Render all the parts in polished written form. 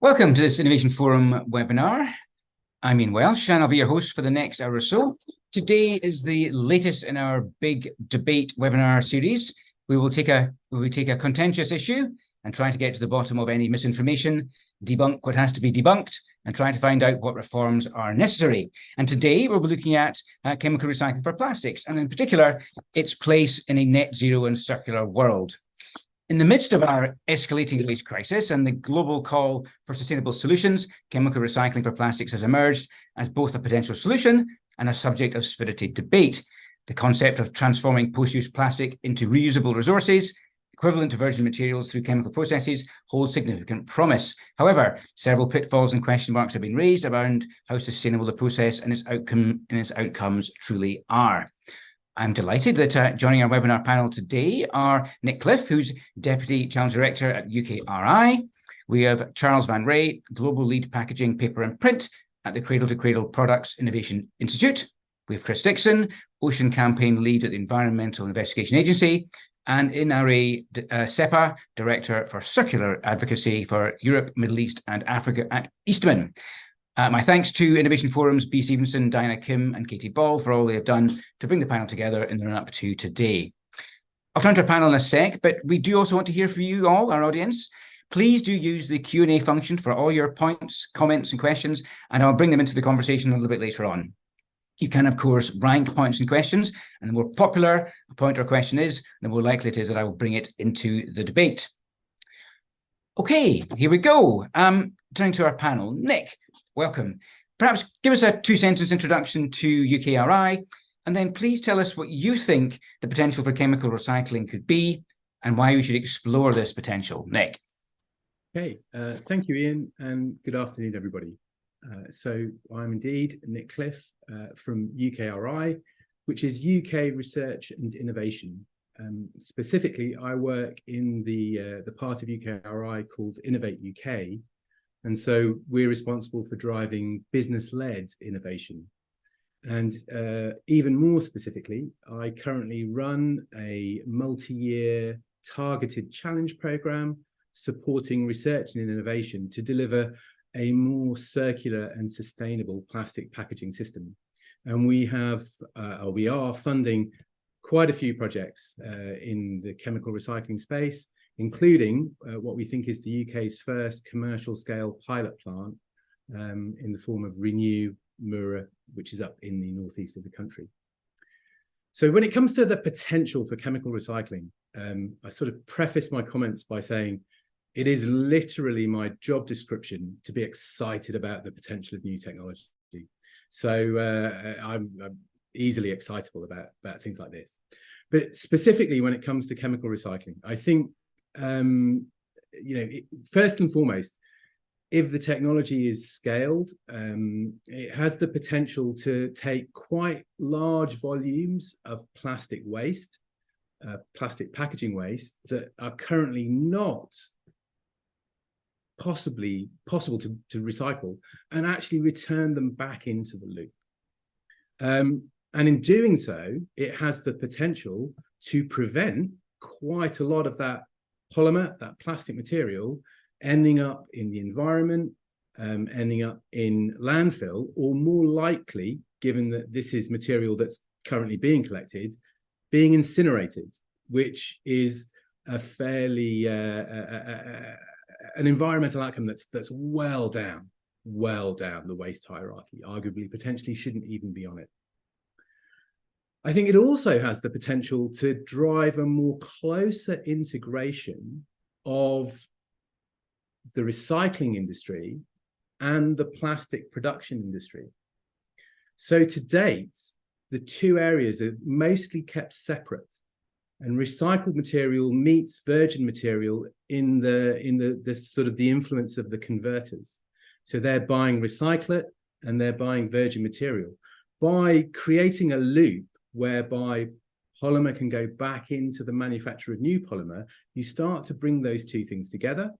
Welcome to this Innovation Forum webinar. I'm Ian Welsh and I'll be your host for the next hour or so. Today is the latest in our big debate webinar series. We will take a contentious issue and try to get to the bottom of any misinformation, debunk what has to be debunked, and try to find out what reforms are necessary. And today we'll be looking at chemical recycling for plastics, and in particular, its place in a net zero and circular world. In the midst of our escalating waste crisis and the global call for sustainable solutions, chemical recycling for plastics has emerged as both a potential solution and a subject of spirited debate. The concept of transforming post-use plastic into reusable resources, equivalent to virgin materials through chemical processes, holds significant promise. However, several pitfalls and question marks have been raised around how sustainable the process and its outcomes truly are. I'm delighted that joining our webinar panel today are Nick Cliff, who's Deputy Challenge Director at UKRI. We have Charles Van Ray, Global Lead Packaging, Paper and Print at the Cradle to Cradle Products Innovation Institute. We have Chris Dixon, Ocean Campaign Lead at the Environmental Investigation Agency, and Inare Sepa, Director for Circular Advocacy for Europe, Middle East and Africa at Eastman. My thanks to Innovation Forum's B. Stevenson, Diana Kim and Katie Ball for all they have done to bring the panel together in the run-up to today. I'll turn to our panel in a sec, but we do also want to hear from you all, our audience. Please do use the Q&A function for all your points, comments and questions, and I'll bring them into the conversation a little bit later on. You can, of course, rank points and questions, and the more popular a point or question is, the more likely it is that I will bring it into the debate. Okay, here we go. Turning to our panel, Nick, welcome. Perhaps give us a two-sentence introduction to UKRI, and then please tell us what you think the potential for chemical recycling could be and why we should explore this potential. Nick. Okay, thank you, Ian, and good afternoon, everybody. So I'm indeed Nick Cliff from UKRI, which is UK Research and Innovation. Specifically, I work in the part of UKRI called Innovate UK, and so we're responsible for driving business-led innovation. And even more specifically, I currently run a multi-year targeted challenge program supporting research and innovation to deliver a more circular and sustainable plastic packaging system. And we are funding quite a few projects in the chemical recycling space, including what we think is the UK's first commercial scale pilot plant in the form of Renew Mura, which is up in the northeast of the country. So when it comes to the potential for chemical recycling, I sort of preface my comments by saying it is literally my job description to be excited about the potential of new technology. So I'm easily excitable about things like this. But specifically when it comes to chemical recycling, I think, first and foremost, if the technology is scaled, it has the potential to take quite large volumes of plastic waste, plastic packaging waste that are currently not possible to recycle and actually return them back into the loop. And in doing so, it has the potential to prevent quite a lot of that polymer, that plastic material, ending up in the environment, ending up in landfill, or more likely, given that this is material that's currently being collected, being incinerated, which is a fairly an environmental outcome that's well down the waste hierarchy, arguably potentially shouldn't even be on it. I think it also has the potential to drive a more closer integration of the recycling industry and the plastic production industry. So to date, the two areas are mostly kept separate, and recycled material meets virgin material in the sort of the influence of the converters. So they're buying recyclate and they're buying virgin material. By creating a loop whereby polymer can go back into the manufacture of new polymer, you start to bring those two things together,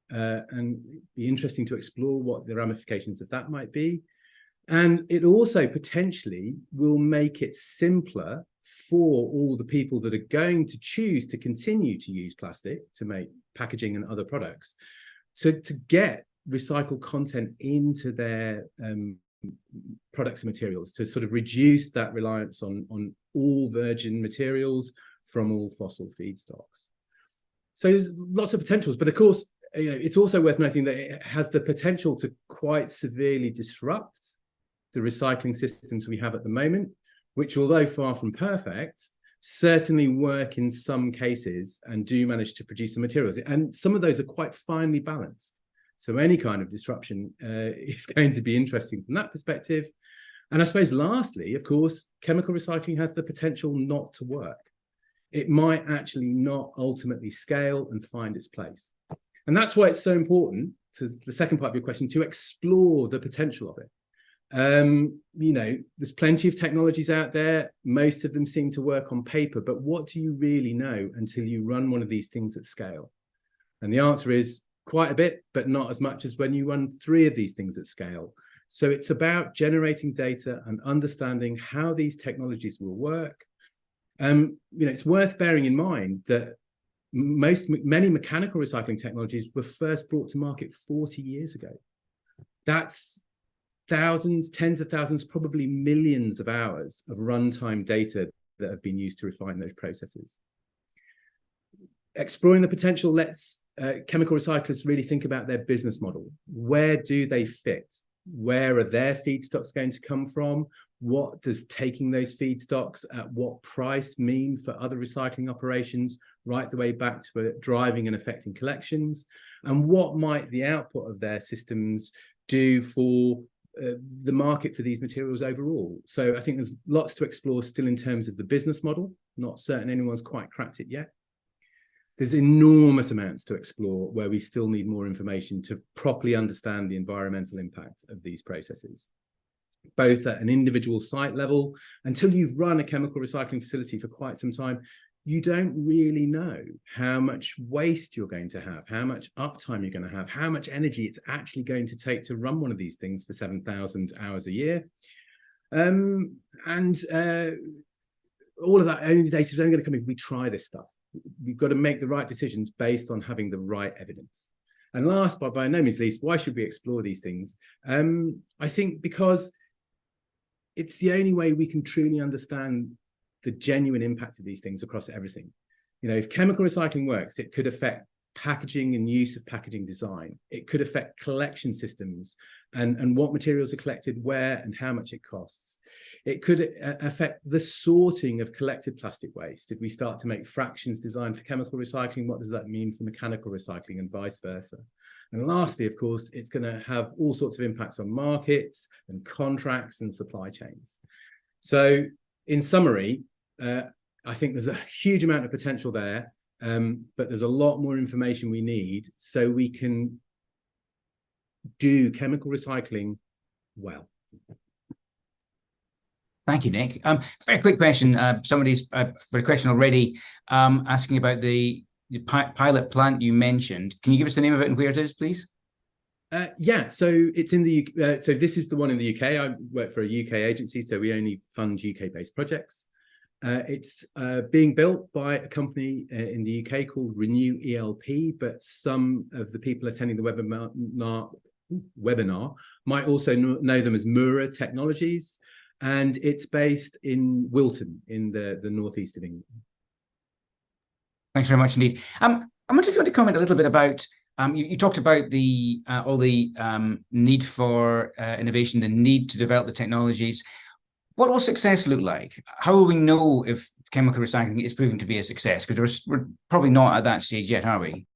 and it'd be interesting to explore what the ramifications of that might be. And it also potentially will make it simpler for all the people that are going to choose to continue to use plastic to make packaging and other products, so to get recycled content into their products and materials to sort of reduce that reliance on all virgin materials from all fossil feedstocks. So there's lots of potentials, but of course, it's also worth noting that it has the potential to quite severely disrupt the recycling systems we have at the moment, which, although far from perfect, certainly work in some cases and do manage to produce some materials. And some of those are quite finely balanced. So any kind of disruption is going to be interesting from that perspective. And I suppose lastly, of course, chemical recycling has the potential not to work. It might actually not ultimately scale and find its place. And that's why it's so important, to the second part of your question, to explore the potential of it. There's plenty of technologies out there. Most of them seem to work on paper, but what do you really know until you run one of these things at scale? And the answer is quite a bit, but not as much as when you run 3 of these things at scale. So it's about generating data and understanding how these technologies will work. It's worth bearing in mind that many mechanical recycling technologies were first brought to market 40 years ago. That's thousands, tens of thousands, probably millions of hours of runtime data that have been used to refine those processes. Exploring the potential lets chemical recyclers really think about their business model. Where do they fit? Where are their feedstocks going to come from? What does taking those feedstocks at what price mean for other recycling operations, right the way back to driving and affecting collections? And what might the output of their systems do for the market for these materials overall? So I think there's lots to explore still in terms of the business model. Not certain anyone's quite cracked it yet. There's enormous amounts to explore where we still need more information to properly understand the environmental impact of these processes, both at an individual site level. Until you've run a chemical recycling facility for quite some time, you don't really know how much waste you're going to have, how much uptime you're going to have, how much energy it's actually going to take to run one of these things for 7,000 hours a year. All of that only data is only going to come if we try this stuff. We've got to make the right decisions based on having the right evidence. And last, but by no means least, why should we explore these things? I think because it's the only way we can truly understand the genuine impact of these things across everything. If chemical recycling works, it could affect packaging and use of packaging design. It could affect collection systems and what materials are collected where and how much it costs. It could affect the sorting of collected plastic waste. If we start to make fractions designed for chemical recycling, what does that mean for mechanical recycling and vice versa? And lastly, of course, it's going to have all sorts of impacts on markets and contracts and supply chains. So in summary, I think there's a huge amount of potential there, but there's a lot more information we need so we can do chemical recycling well. Thank you, Nick. Very quick question. Somebody's got a question already asking about the pilot plant you mentioned. Can you give us the name of it and where it is, please? Yeah, so it's in the so this is the one in the UK. I work for a UK agency, so we only fund UK-based projects. It's being built by a company in the UK called Renew ELP, but some of the people attending the webinar might also know them as Mura Technologies, and it's based in Wilton in the northeast of England. Thanks very much indeed. I wonder if you want to comment a little bit about, you talked about the all the need for innovation, the need to develop the technologies. What will success look like? How will we know if chemical recycling is proving to be a success? Because we're probably not at that stage yet, are we?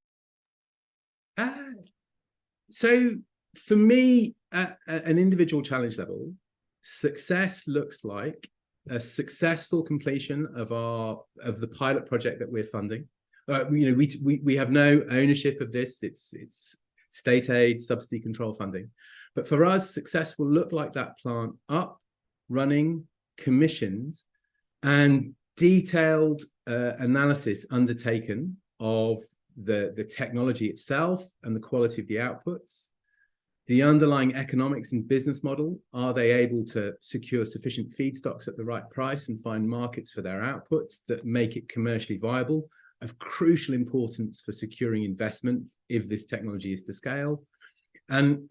So for me, at an individual challenge level, success looks like a successful completion of the pilot project that we're funding. We have no ownership of this. It's state aid, subsidy control funding. But for us, success will look like that plant up, running, commissioned, and detailed analysis undertaken of the technology itself and the quality of the outputs, the underlying economics and business model. Are they able to secure sufficient feedstocks at the right price and find markets for their outputs that make it commercially viable, of crucial importance for securing investment if this technology is to scale? And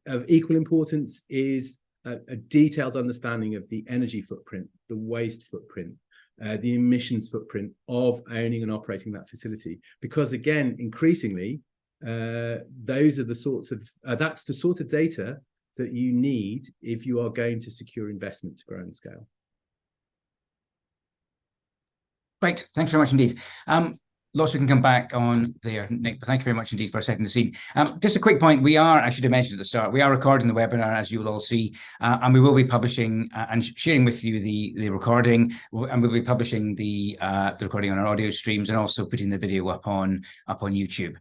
of equal importance is a detailed understanding of the energy footprint, the waste footprint, the emissions footprint of owning and operating that facility. Because again, increasingly, those are the sorts of that's the sort of data that you need if you are going to secure investment to grow and scale. Right, thanks very much indeed. Lots we can come back on there, Nick, but thank you very much indeed for setting the scene. Just a quick point, I should have mentioned at the start, we are recording the webinar, as you will all see, and we will be publishing and sharing with you the recording, and we'll be publishing the recording on our audio streams and also putting the video up on YouTube.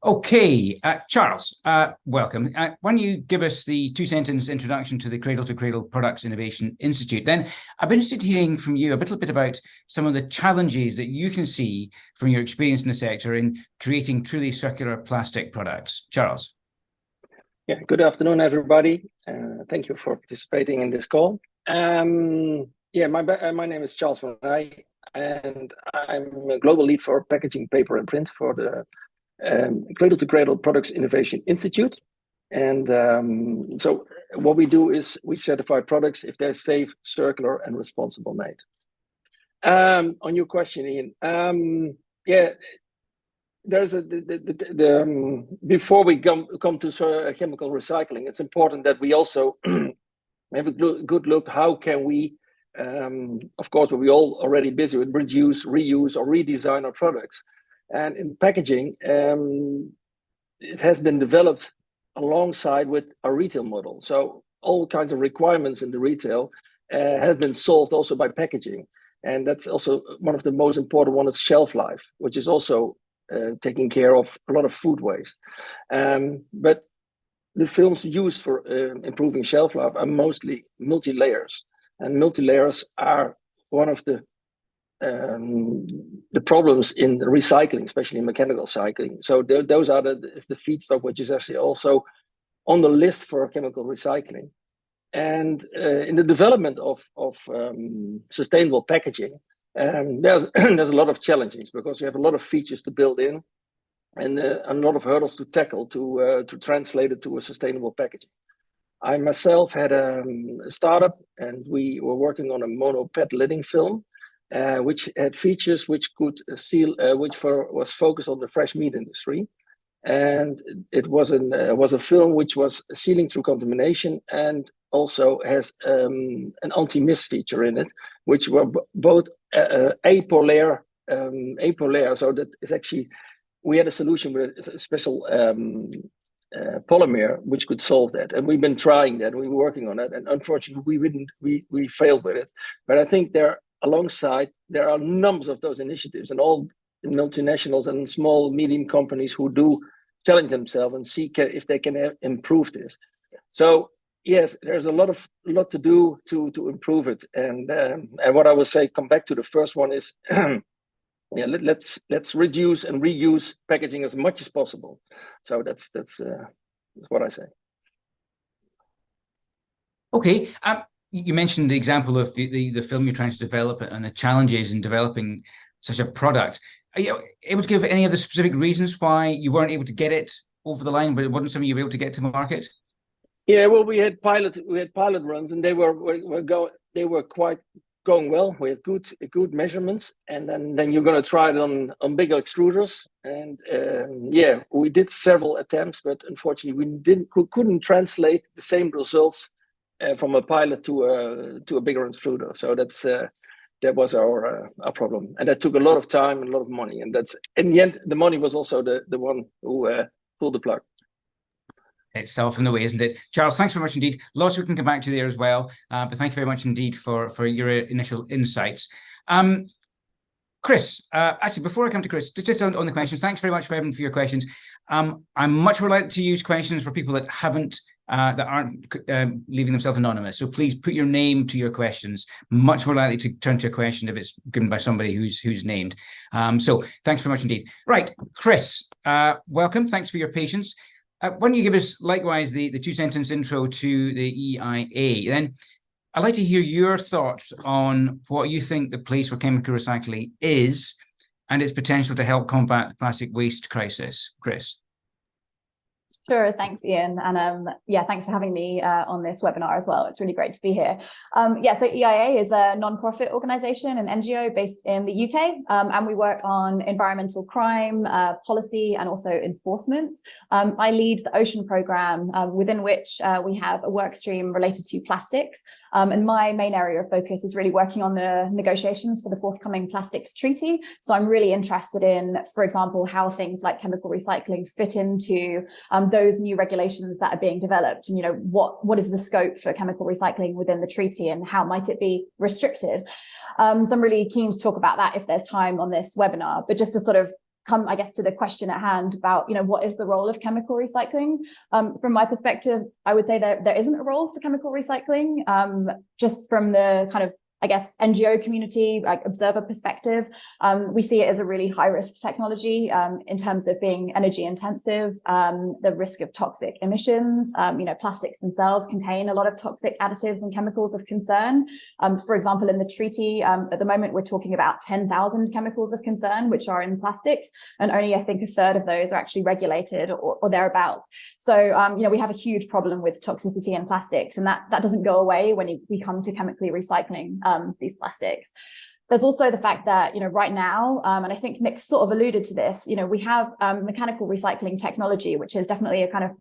Okay, Charles, welcome. Why don't you give us the two-sentence introduction to the Cradle to Cradle Products Innovation Institute? Then I've been interested in hearing from you a little bit about some of the challenges that you can see from your experience in the sector in creating truly circular plastic products. Charles. Yeah, good afternoon, everybody. Thank you for participating in this call. My name is Charles van Rij, and I'm a global lead for packaging, paper, and print for the Cradle to Cradle Products Innovation Institute. And so what we do is we certify products if they're safe, circular, and responsible made. On your question, Ian, there's before we come to chemical recycling, it's important that we also have a good look, how can we, of course, we're all already busy with reduce, reuse, or redesign our products. And in packaging, it has been developed alongside with a retail model. So all kinds of requirements in the retail have been solved also by packaging. And that's also one of the most important ones, is shelf life, which is also taking care of a lot of food waste. But the films used for improving shelf life are mostly multi-layers. And multi-layers are one of the problems in recycling, especially in mechanical cycling. So those are the feedstock, which is actually also on the list for chemical recycling. And in the development of sustainable packaging, there's a lot of challenges, because you have a lot of features to build in and a lot of hurdles to tackle to translate it to a sustainable packaging. I myself had a startup, and we were working on a mono PET lidding film, which had features which could seal, was focused on the fresh meat industry, and it was a film which was sealing through contamination, and also has an anti-mist feature in it, which were both apolar. So that is actually, we had a solution with a special polymer which could solve that, and we've been trying that. We were working on it, and unfortunately, we failed with it. But I think alongside, there are numbers of those initiatives, and all multinationals and small, medium companies who do challenge themselves and see if they can improve this. So yes, there's a lot to do to improve it. And what I will say, come back to the first one, is let's reduce and reuse packaging as much as possible. So that's what I say. Okay. You mentioned the example of the film you're trying to develop and the challenges in developing such a product. Are you able to give any of the specific reasons why you weren't able to get it over the line, but it wasn't something you were able to get to market? Yeah, well, we had pilot runs, and they were quite going well. We had good measurements, and then you're going to try it on bigger extruders. And we did several attempts, but unfortunately, we couldn't translate the same results from a pilot to a bigger extruder. So that was our problem, and that took a lot of time and a lot of money. And that's, in the end, the money was also the one who pulled the plug. Itself in the way, isn't it? Charles, thanks very much indeed. Lots we can come back to there as well, but thank you very much indeed for your initial insights. Chris, actually, before I come to Chris, just on the questions, thanks very much for your questions. I'm much more likely to use questions for people that aren't leaving themselves anonymous. So please put your name to your questions. Much more likely to turn to a question if it's given by somebody who's named. So thanks very much indeed. Right, Chris, welcome. Thanks for your patience. Why don't you give us likewise the two-sentence intro to the EIA? Then I'd like to hear your thoughts on what you think the place for chemical recycling is and its potential to help combat the plastic waste crisis. Chris. Sure, thanks, Ian. And yeah, thanks for having me on this webinar as well. It's really great to be here. Yeah, so EIA is a non-profit organization, an NGO based in the UK, and we work on environmental crime, policy, and also enforcement. I lead the Ocean Programme, within which we have a work stream related to plastics. And my main area of focus is really working on the negotiations for the forthcoming plastics treaty. So I'm really interested in, for example, how things like chemical recycling fit into those new regulations that are being developed, and what is the scope for chemical recycling within the treaty, and how might it be restricted. So I'm really keen to talk about that if there's time on this webinar. But just to sort of come, I guess, to the question at hand about what is the role of chemical recycling. From my perspective, I would say that there isn't a role for chemical recycling. Just from the kind of, I guess, NGO community, like observer perspective, we see it as a really high risk technology in terms of being energy intensive, the risk of toxic emissions. Plastics themselves contain a lot of toxic additives and chemicals of concern. For example, in the treaty, at the moment, we're talking about 10,000 chemicals of concern, which are in plastics, and only, I think, a third of those are actually regulated or thereabouts. So, we have a huge problem with toxicity in plastics, and that doesn't go away when we come to chemically recycling these plastics. There's also the fact that, right now, and I think Nick sort of alluded to this, we have mechanical recycling technology, which is definitely a kind of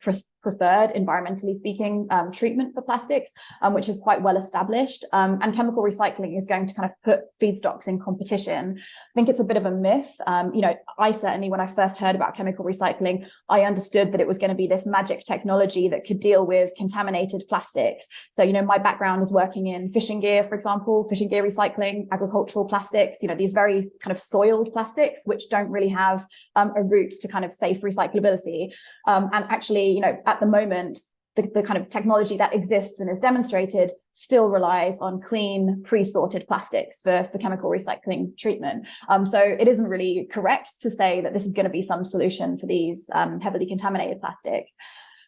preferred, environmentally speaking, treatment for plastics, which is quite well established. And chemical recycling is going to kind of put feedstocks in competition. I think it's a bit of a myth. I certainly, when I first heard about chemical recycling, I understood that it was going to be this magic technology that could deal with contaminated plastics. So, my background is working in fishing gear, for example, fishing gear recycling, agricultural plastics, these very kind of soiled plastics, which don't really have a route to kind of safe recyclability. And actually, at the moment, the kind of technology that exists and is demonstrated still relies on clean, pre-sorted plastics for chemical recycling treatment. So it isn't really correct to say that this is going to be some solution for these heavily contaminated plastics.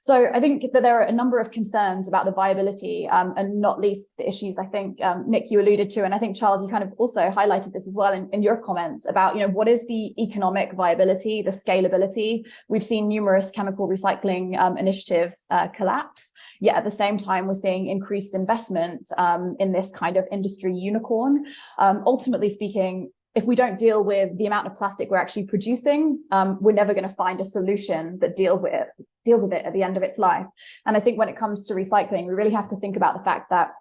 So I think that there are a number of concerns about the viability, and not least the issues I think, Nick, you alluded to, and I think, Charles, you kind of also highlighted this as well in your comments about, what is the economic viability, the scalability. We've seen numerous chemical recycling initiatives collapse, yet at the same time, we're seeing increased investment in this kind of industry unicorn. Ultimately speaking, if we don't deal with the amount of plastic we're actually producing, we're never going to find a solution that deals with it at the end of its life. And I think when it comes to recycling, we really have to think about the fact that,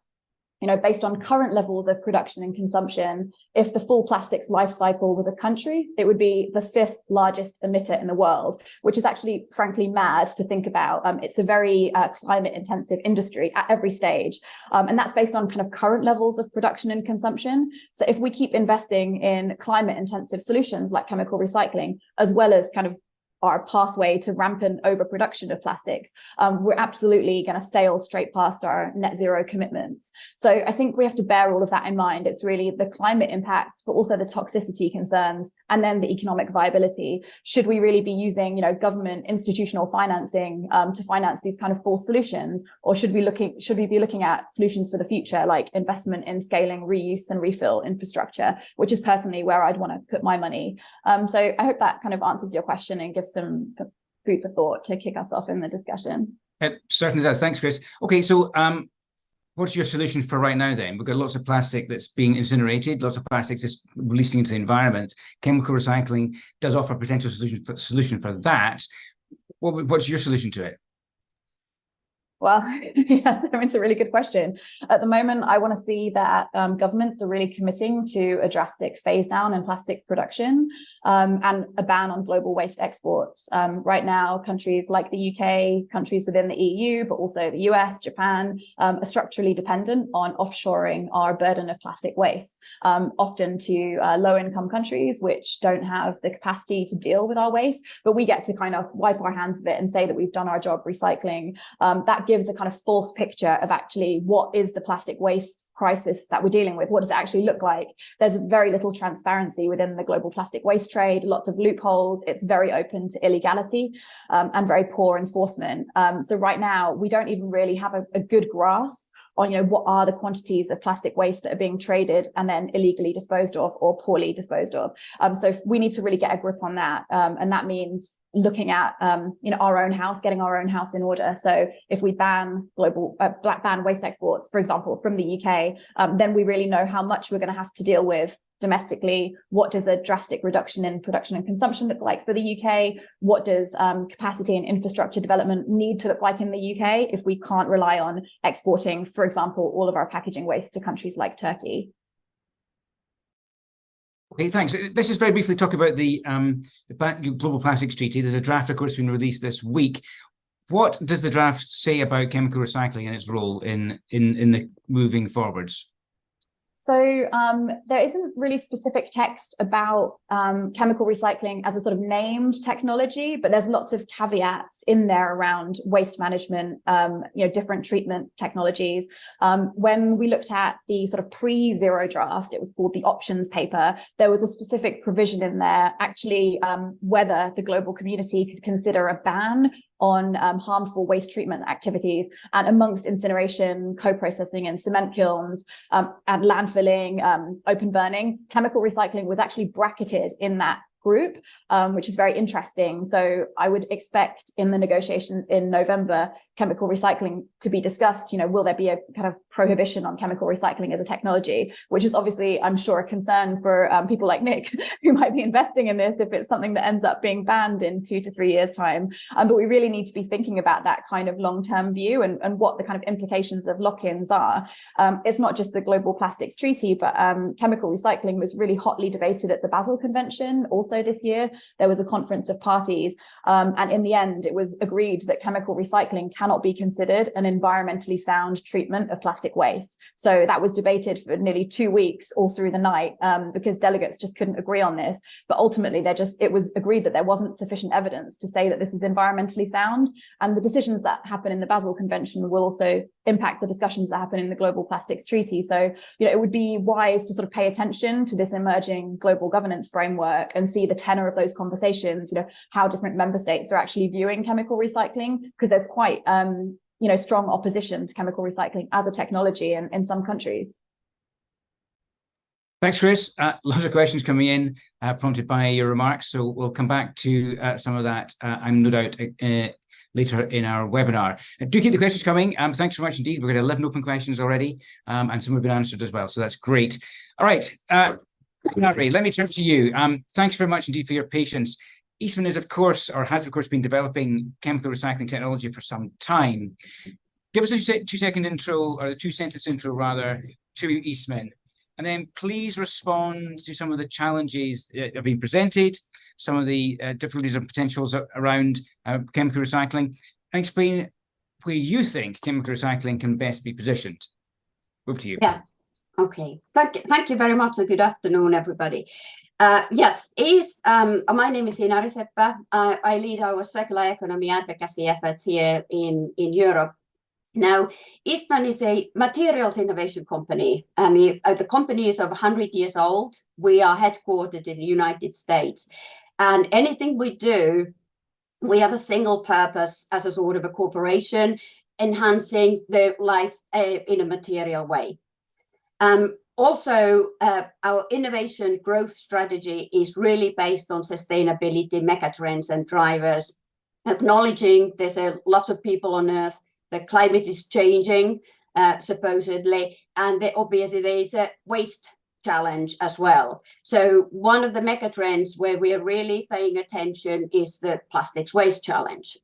based on current levels of production and consumption, if the full plastics life cycle was a country, it would be the 5th largest emitter in the world, which is actually, frankly, mad to think about. It's a very climate intensive industry at every stage. And that's based on kind of current levels of production and consumption. So if we keep investing in climate intensive solutions like chemical recycling, as well as kind of our pathway to rampant overproduction of plastics, we're absolutely going to sail straight past our net zero commitments. So I think we have to bear all of that in mind. It's really the climate impacts, but also the toxicity concerns, and then the economic viability. Should we really be using, government institutional financing to finance these kind of false solutions, or should we be looking at solutions for the future, like investment in scaling reuse and refill infrastructure, which is personally where I'd want to put my money. So I hope that kind of answers your question and gives some food for thought to kick us off in the discussion. It certainly does. Thanks, Chris. Okay, so what's your solution for right now then? We've got lots of plastic that's being incinerated, lots of plastics just releasing into the environment. Chemical recycling does offer a potential solution for that. What's your solution to it? Well, yes, it's a really good question. At the moment, I want to see that governments are really committing to a drastic phase down in plastic production and a ban on global waste exports. Right now, countries like the UK, countries within the EU, but also the US, Japan, are structurally dependent on offshoring our burden of plastic waste, often to low-income countries which don't have the capacity to deal with our waste, but we get to kind of wipe our hands of it and say that we've done our job recycling. That gives a kind of false picture of actually what is the plastic waste crisis that we're dealing with. What does it actually look like? There's very little transparency within the global plastic waste trade, lots of loopholes. It's very open to illegality and very poor enforcement. So right now, we don't even really have a good grasp on, what are the quantities of plastic waste that are being traded and then illegally disposed of or poorly disposed of. So we need to really get a grip on that. And that means looking at our own house, getting our own house in order. So if we ban ban waste exports, for example, from the UK, then we really know how much we're going to have to deal with domestically. What does a drastic reduction in production and consumption look like for the UK? What does capacity and infrastructure development need to look like in the UK if we can't rely on exporting, for example, all of our packaging waste to countries like Turkey? Okay, thanks. Let's just very briefly talk about the Global Plastics Treaty. There's a draft, of course, been released this week. What does the draft say about chemical recycling and its role in the moving forwards? So there isn't really specific text about chemical recycling as a sort of named technology, but there's lots of caveats in there around waste management, different treatment technologies. When we looked at the sort of pre-zero draft, it was called the options paper, there was a specific provision in there, actually, whether the global community could consider a ban on harmful waste treatment activities, and amongst incineration, co-processing and cement kilns, and landfilling, open burning, chemical recycling was actually bracketed in that group, which is very interesting. So I would expect in the negotiations in November, chemical recycling to be discussed. Will there be a kind of prohibition on chemical recycling as a technology, which is obviously, I'm sure, a concern for people like Nick, who might be investing in this if it's something that ends up being banned in 2 to 3 years' time. But we really need to be thinking about that kind of long-term view and what the kind of implications of lock-ins are. It's not just the Global Plastics Treaty, but chemical recycling was really hotly debated at the Basel Convention also this year. There was a conference of parties, and in the end, it was agreed that chemical recycling cannot be considered an environmentally sound treatment of plastic waste. So that was debated for nearly 2 weeks all through the night, because delegates just couldn't agree on this. But ultimately, it was agreed that there wasn't sufficient evidence to say that this is environmentally sound. And the decisions that happen in the Basel Convention will also impact the discussions that happen in the Global Plastics Treaty. So, it would be wise to sort of pay attention to this emerging global governance framework and see the tenor of those conversations, how different member states are actually viewing chemical recycling, because there's quite, strong opposition to chemical recycling as a technology in some countries. Thanks, Chris. Lots of questions coming in, prompted by your remarks. So we'll come back to some of that, I'm no doubt, later in our webinar. Do keep the questions coming. Thanks so much indeed. We've got 11 open questions already, and some have been answered as well. So that's great. All right, Ray, let me turn to you. Thanks very much indeed for your patience. Eastman is, of course, or has, of course, been developing chemical recycling technology for some time. Give us a two-second intro, or a two-sentence intro, rather, to Eastman. And then please respond to some of the challenges that have been presented, some of the difficulties and potentials around chemical recycling, and explain where you think chemical recycling can best be positioned. Over to you. Yeah. Okay. Thank you very much, and good afternoon, everybody. Yes, my name is Inari Seppä. I lead our circular economy advocacy efforts here in Europe. Now, Eastman is a materials innovation company. The company is over 100 years old. We are headquartered in the United States. And anything we do, we have a single purpose as a sort of a corporation, enhancing the life in a material way. Also, our innovation growth strategy is really based on sustainability megatrends and drivers, acknowledging there's a lot of people on Earth. The climate is changing, supposedly, and obviously there is a waste challenge as well. So one of the megatrends where we are really paying attention is the plastics waste challenge.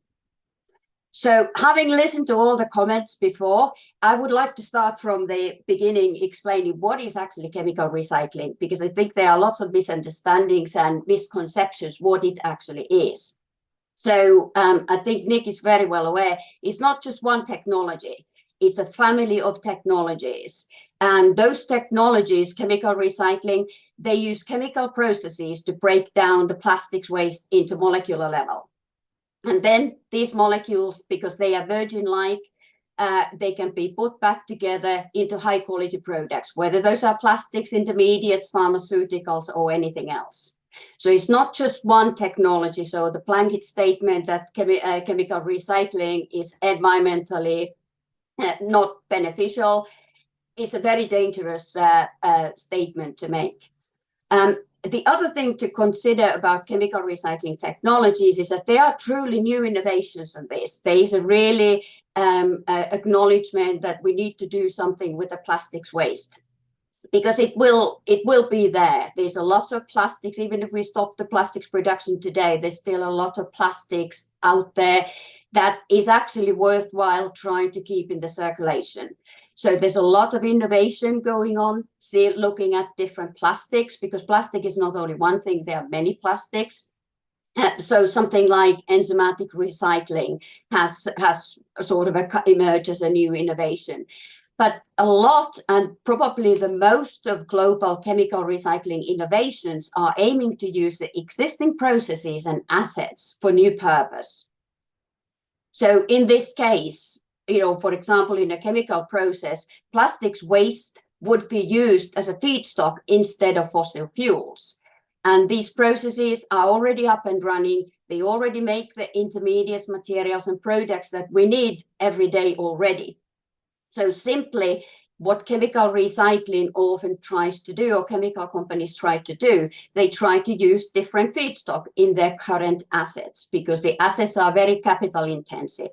So having listened to all the comments before, I would like to start from the beginning explaining what is actually chemical recycling, because I think there are lots of misunderstandings and misconceptions what it actually is. So I think Nick is very well aware, it's not just one technology, it's a family of technologies. And those technologies, chemical recycling, they use chemical processes to break down the plastics waste into molecular level. And then these molecules, because they are virgin-like, they can be put back together into high-quality products, whether those are plastics, intermediates, pharmaceuticals, or anything else. So it's not just one technology. So the blanket statement that chemical recycling is environmentally not beneficial is a very dangerous statement to make. the other thing to consider about chemical recycling technologies is that there are truly new innovations on this. There is a really acknowledgement that we need to do something with the plastics waste, because it will be there. There's a lot of plastics. Even if we stop the plastics production today, there's still a lot of plastics out there that is actually worthwhile trying to keep in the circulation. So there's a lot of innovation going on, looking at different plastics, because plastic is not only one thing, there are many plastics. So something like enzymatic recycling has sort of emerged as a new innovation. But a lot, and probably the most of global chemical recycling innovations, are aiming to use the existing processes and assets for new purpose. So in this case, for example, in a chemical process, plastics waste would be used as a feedstock instead of fossil fuels. And these processes are already up and running. They already make the intermediate materials and products that we need every day already. So simply what chemical recycling often tries to do, or chemical companies try to do, they try to use different feedstock in their current assets, because the assets are very capital intensive.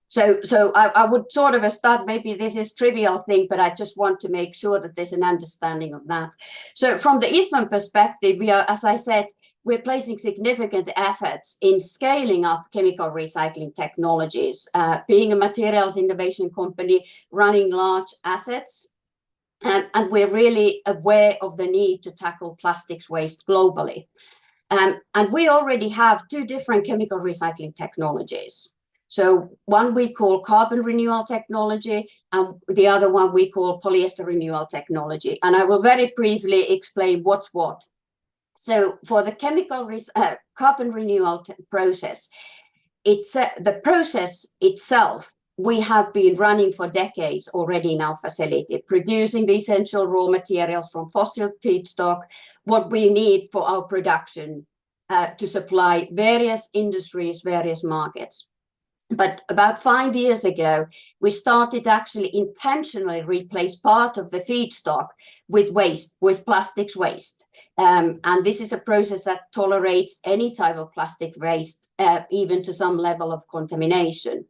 So I would sort of start, maybe this is trivial thing, but I just want to make sure that there's an understanding of that. So from the Eastman perspective, we are, as I said, we're placing significant efforts in scaling up chemical recycling technologies, being a materials innovation company, running large assets. And we're really aware of the need to tackle plastics waste globally. And we already have two different chemical recycling technologies. So one we call carbon renewal technology, and the other one we call polyester renewal technology. And I will very briefly explain what's what. So for the chemical carbon renewal process, it's the process itself we have been running for decades already in our facility, producing the essential raw materials from fossil feedstock, what we need for our production to supply various industries, various markets. But about 5 years ago, we started actually intentionally replace part of the feedstock with waste, with plastics waste. And this is a process that tolerates any type of plastic waste, even to some level of contamination.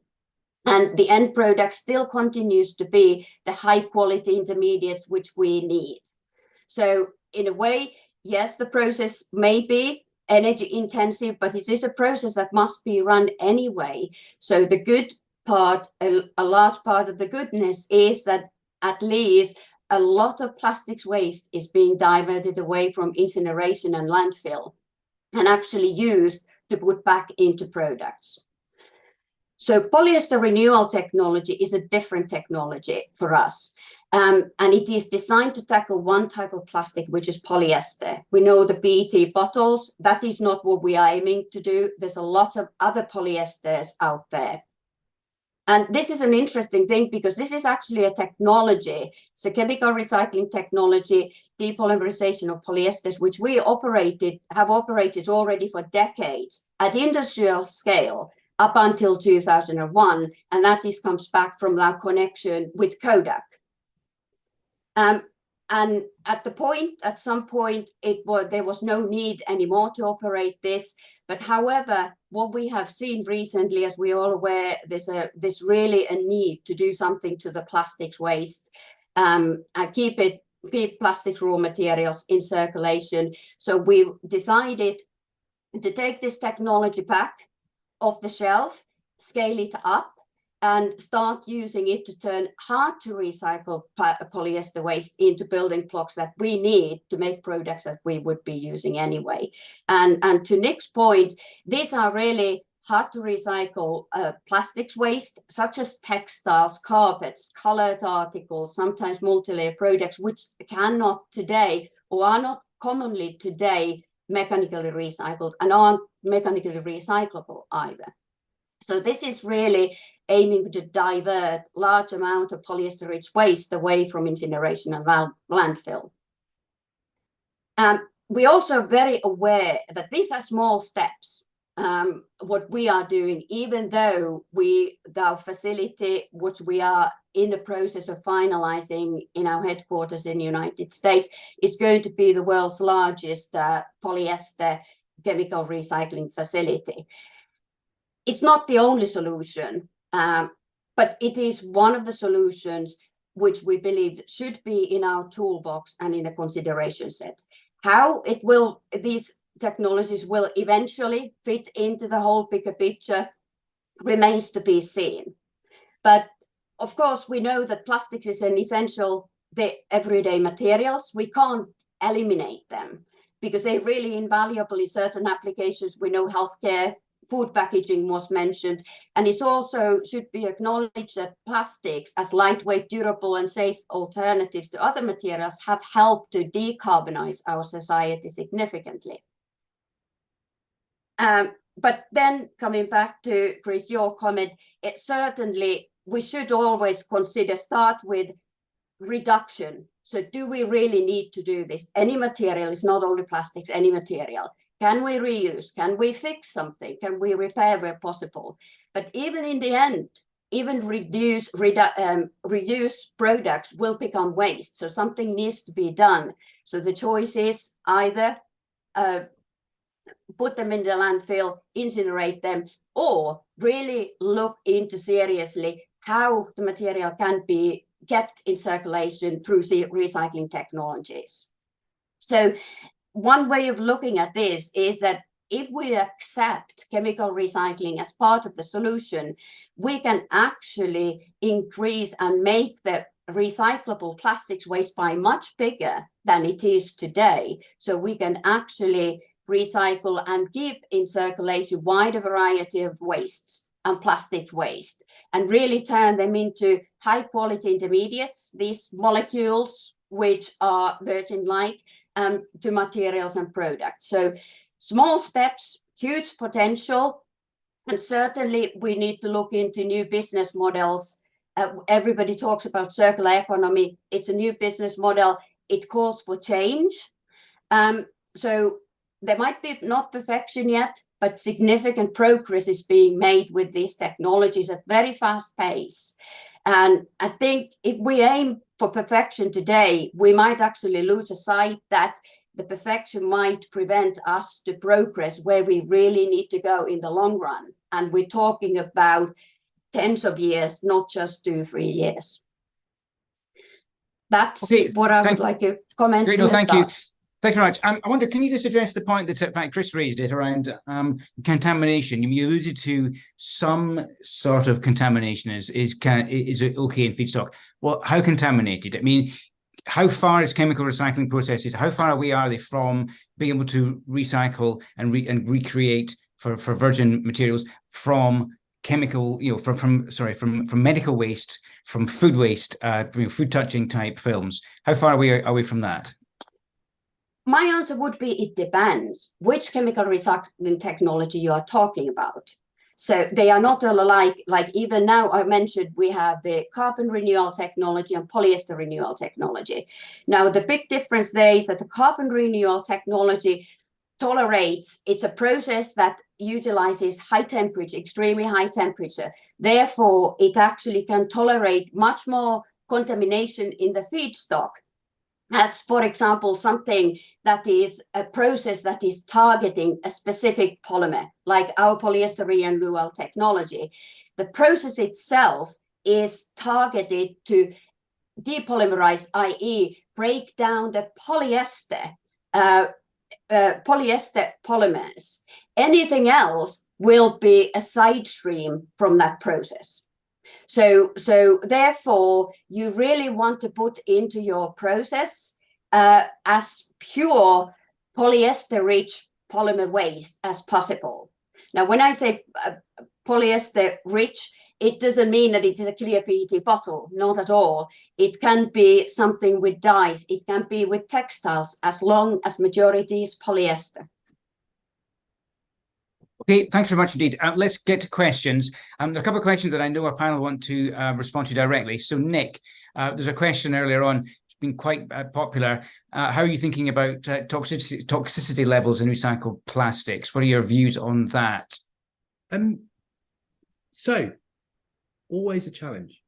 And the end product still continues to be the high quality intermediates which we need. So in a way, yes, the process may be energy intensive, but it is a process that must be run anyway. So the good part, a large part of the goodness is that at least a lot of plastics waste is being diverted away from incineration and landfill and actually used to put back into products. So polyester renewal technology is a different technology for us. And it is designed to tackle one type of plastic, which is polyester. We know the PET bottles, that is not what we are aiming to do. There's a lot of other polyesters out there. And this is an interesting thing because this is actually a technology. It's a chemical recycling technology, depolymerization of polyesters, which we have operated already for decades at industrial scale up until 2001. And that comes back from our connection with Kodak. And at some point, there was no need anymore to operate this. But however, what we have seen recently, as we are all aware, there's really a need to do something to the plastics waste, and keep plastics raw materials in circulation. So we decided to take this technology back off the shelf, scale it up, and start using it to turn hard to recycle polyester waste into building blocks that we need to make products that we would be using anyway. And to Nick's point, these are really hard to recycle plastics waste, such as textiles, carpets, colored articles, sometimes multi-layer products, which cannot today or are not commonly today mechanically recycled and aren't mechanically recyclable either. So this is really aiming to divert large amount of polyester-rich waste away from incineration and landfill. We're also very aware that these are small steps. what we are doing, even though our facility, which we are in the process of finalizing in our headquarters in the United States, is going to be the world's largest polyester chemical recycling facility. It's not the only solution, but it is one of the solutions which we believe should be in our toolbox and in a consideration set. How these technologies will eventually fit into the whole bigger picture remains to be seen. But of course, we know that plastics is an essential everyday materials. We can't eliminate them because they're really invaluable in certain applications. We know healthcare, food packaging was mentioned, and it also should be acknowledged that plastics as lightweight, durable and safe alternatives to other materials have helped to decarbonize our society significantly. But then coming back to Chris, your comment, it certainly, we should always start with reduction. So do we really need to do this? Any material is not only plastics, any material. Can we reuse? Can we fix something? Can we repair where possible? But even in the end, even reduced products will become waste. So something needs to be done. So the choice is either put them in the landfill, incinerate them, or really look into seriously how the material can be kept in circulation through recycling technologies. So one way of looking at this is that if we accept chemical recycling as part of the solution, we can actually increase and make the recyclable plastics waste pie much bigger than it is today. So we can actually recycle and keep in circulation wider variety of wastes and plastic waste, and really turn them into high quality intermediates, these molecules which are virgin-like, to materials and products. So small steps, huge potential, and certainly we need to look into new business models. Everybody talks about circular economy. It's a new business model. It calls for change. So there might be not perfection yet, but significant progress is being made with these technologies at very fast pace. And I think if we aim for perfection today, we might actually lose sight that the perfection might prevent us to progress where we really need to go in the long run. And we're talking about tens of years, not just 2-3 years. That's what I would like to comment. Great, no, thank you. Thanks very much. I wonder, can you just address the point that, in fact, Chris raised it around contamination? You alluded to some sort of contamination is it okay in feedstock? Well, how contaminated? I mean, how far is chemical recycling processes? How far away are they from being able to recycle and recreate for virgin materials from chemical, from medical waste, from food waste, food touching type films? How far away are we from that? My answer would be it depends which chemical recycling technology you are talking about. So they are not all alike. Like even now I mentioned we have the carbon renewal technology and polyester renewal technology. Now the big difference there is that the carbon renewal technology tolerates, it's a process that utilizes high temperature, extremely high temperature. Therefore, it actually can tolerate much more contamination in the feedstock, as, for example, something that is a process that is targeting a specific polymer, like our polyester renewal technology. The process itself is targeted to depolymerize, i.e. break down the polyester polymers. Anything else will be a side stream from that process. So therefore, you really want to put into your process as pure polyester-rich polymer waste as possible. Now, when I say polyester-rich, it doesn't mean that it is a clear PET bottle, not at all. It can be something with dyes. It can be with textiles, as long as majority is polyester. Okay, thanks very much indeed. Let's get to questions. There are a couple of questions that I know our panel want to respond to directly. So Nick, there's a question earlier on been quite popular. How are you thinking about toxicity levels in recycled plastics? What are your views on that? So, always a challenge.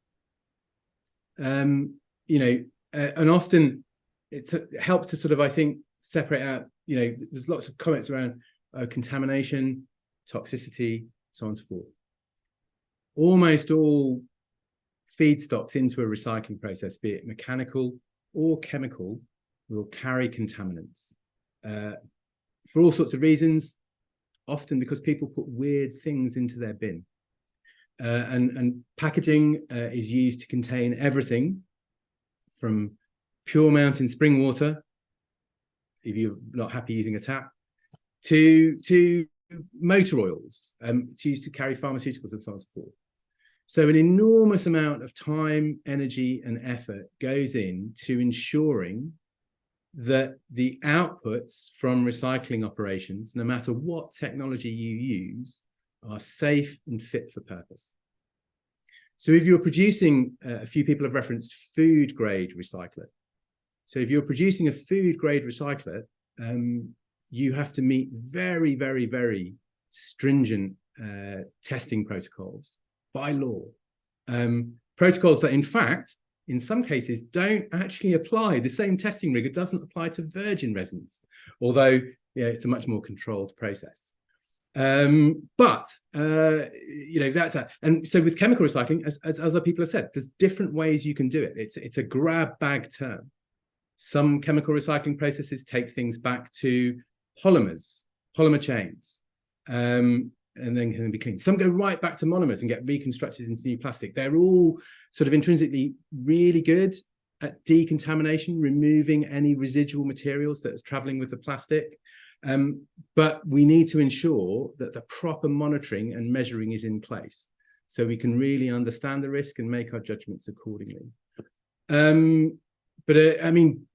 You know, and often it helps to sort of, I think, separate out, you know, there's lots of comments around contamination, toxicity, so on and so forth. Almost all feedstocks into a recycling process, be it mechanical or chemical, will carry contaminants for all sorts of reasons, often because people put weird things into their bin. And packaging is used to contain everything from pure mountain spring water, if you're not happy using a tap, to motor oils. It's used to carry pharmaceuticals and so on and so forth. So an enormous amount of time, energy, and effort goes into ensuring that the outputs from recycling operations, no matter what technology you use, are safe and fit for purpose. So if you're producing, a few people have referenced food grade recyclate. So if you're producing a food grade recyclate, you have to meet very, very, very stringent testing protocols by law. Protocols that, in fact, in some cases, don't actually apply. The same testing rigor doesn't apply to virgin resins, although it's a much more controlled process. You know, that's that. And so with chemical recycling, as other people have said, there's different ways you can do it. It's a grab bag term. Some chemical recycling processes take things back to polymers, polymer chains, and then can be cleaned. Some go right back to monomers and get reconstructed into new plastic. They're all sort of intrinsically really good at decontamination, removing any residual materials that is traveling with the plastic. But we need to ensure that the proper monitoring and measuring is in place so we can really understand the risk and make our judgments accordingly. I mean,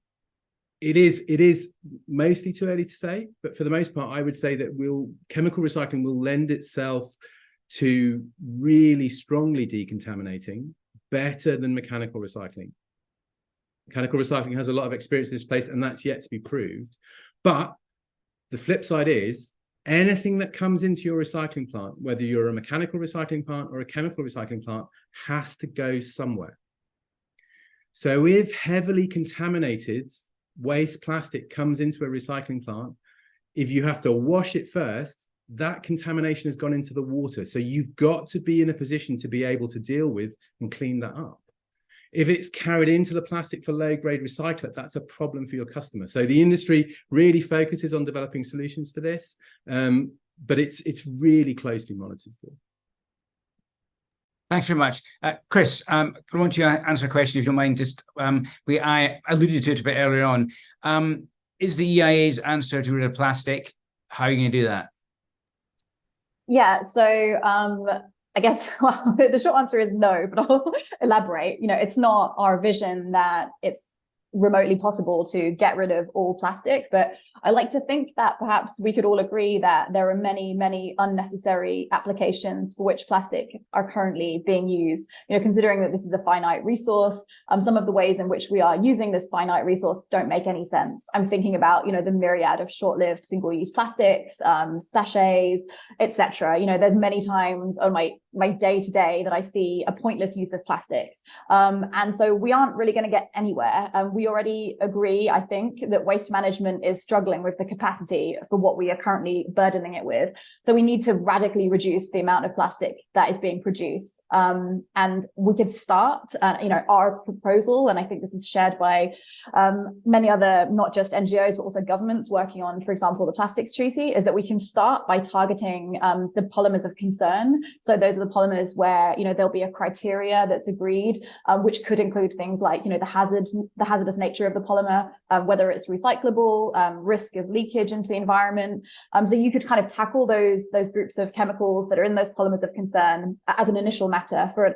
it is mostly too early to say, but for the most part, I would say that chemical recycling will lend itself to really strongly decontaminating better than mechanical recycling. Mechanical recycling has a lot of experience in this place, and that's yet to be proved. But the flip side is anything that comes into your recycling plant, whether you're a mechanical recycling plant or a chemical recycling plant, has to go somewhere. So if heavily contaminated waste plastic comes into a recycling plant, if you have to wash it first, that contamination has gone into the water. So you've got to be in a position to be able to deal with and clean that up. If it's carried into the plastic for low-grade recyclate, that's a problem for your customer. So the industry really focuses on developing solutions for this, but it's really closely monitored for. Thanks very much. Chris, I want you to answer a question, if you don't mind. Just I alluded to it a bit earlier on. Is the EIA's answer to rid of plastic? How are you going to do that? Yeah, so I guess, well, the short answer is no, but I'll elaborate. You know, it's not our vision that it's remotely possible to get rid of all plastic, but I like to think that perhaps we could all agree that there are many, many unnecessary applications for which plastic are currently being used. You know, considering that this is a finite resource, some of the ways in which we are using this finite resource don't make any sense. I'm thinking about, you know, the myriad of short-lived single-use plastics, sachets, etc. You know, there's many times on my day-to-day that I see a pointless use of plastics. And so we aren't really going to get anywhere. We already agree, I think, that waste management is struggling with the capacity for what we are currently burdening it with. So we need to radically reduce the amount of plastic that is being produced. And we could start, you know, our proposal, and I think this is shared by many other, not just NGOs, but also governments working on, for example, the plastics treaty, is that we can start by targeting the polymers of concern. So those are the polymers where, you know, there'll be a criteria that's agreed, which could include things like, you know, the hazardous nature of the polymer, whether it's recyclable, risk of leakage into the environment. So you could kind of tackle those groups of chemicals that are in those polymers of concern as an initial matter for an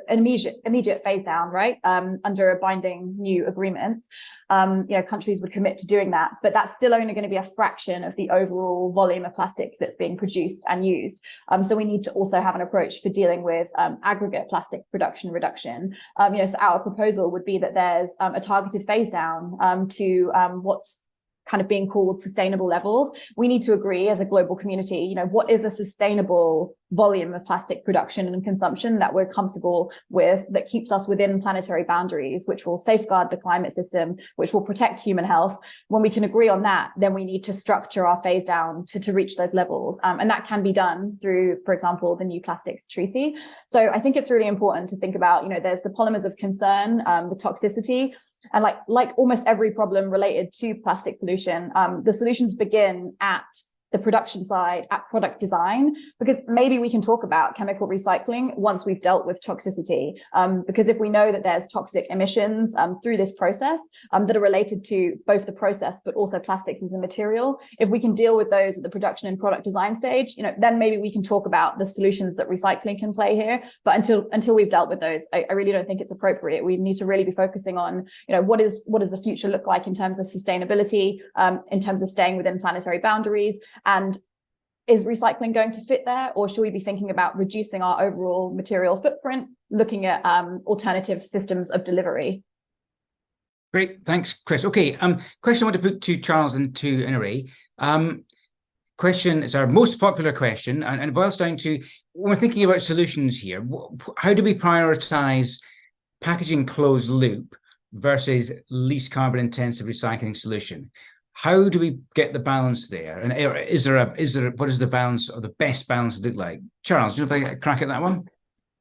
immediate phase down, right, under a binding new agreement. countries would commit to doing that, but that's still only going to be a fraction of the overall volume of plastic that's being produced and used. So we need to also have an approach for dealing with aggregate plastic production reduction. So our proposal would be that there's a targeted phase down to what's kind of being called sustainable levels. We need to agree as a global community, what is a sustainable volume of plastic production and consumption that we're comfortable with, that keeps us within planetary boundaries, which will safeguard the climate system, which will protect human health. When we can agree on that, then we need to structure our phase down to reach those levels. And that can be done through, for example, the New Plastics Treaty. So I think it's really important to think about, there's the polymers of concern, the toxicity, and like almost every problem related to plastic pollution, the solutions begin at the production side, at product design, because maybe we can talk about chemical recycling once we've dealt with toxicity. Because if we know that there's toxic emissions through this process that are related to both the process, but also plastics as a material, if we can deal with those at the production and product design stage, then maybe we can talk about the solutions that recycling can play here. But until we've dealt with those, I really don't think it's appropriate. We need to really be focusing on, what does the future look like in terms of sustainability, in terms of staying within planetary boundaries. And is recycling going to fit there, or should we be thinking about reducing our overall material footprint, looking at alternative systems of delivery? Great, thanks, Chris. Okay, question I want to put to Charles and to Inari. Question is our most popular question, and it boils down to, when we're thinking about solutions here, how do we prioritize packaging closed loop versus least carbon intensive recycling solution? How do we get the balance there? And what is the balance, or the best balance look like? Charles, do you want to crack at that one?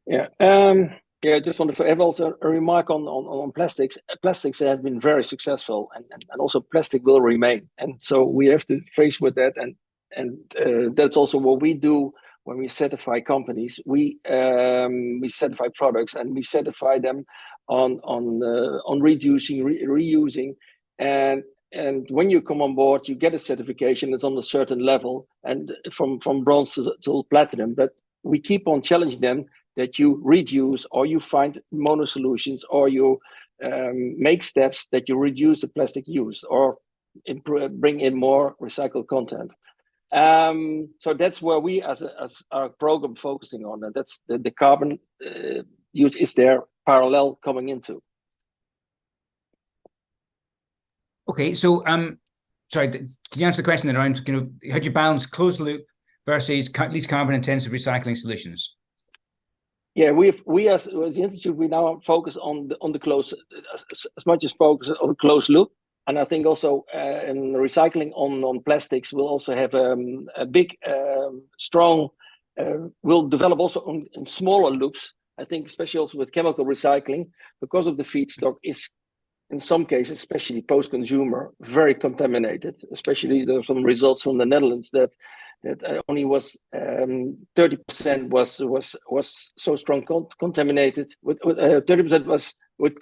Yeah. I just wanted to have also a remark on plastics. Plastics have been very successful, and also plastic will remain. And so we have to face with that. And that's also what we do when we certify companies. We certify products, and we certify them on reducing, reusing, and when you come on board, you get a certification that's on a certain level, and from bronze to platinum. But we keep on challenging them that you reduce, or you find mono solutions, or you make steps that you reduce the plastic use, or bring in more recycled content. So that's where we, as our program, focusing on, and that's the carbon use is there parallel coming into. Okay, so sorry, can you answer the question then around how do you balance closed loop versus least carbon intensive recycling solutions? Yeah, we as the institute, we now focus on the closed, as much as focus on the closed loop, and I think also in recycling on plastics will also have a big, strong. Will develop also in smaller loops. I think especially also with chemical recycling, because of the feedstock is, in some cases, especially post-consumer, very contaminated. Especially there's some results from the Netherlands that only was 30% was so strong contaminated. With 30% was with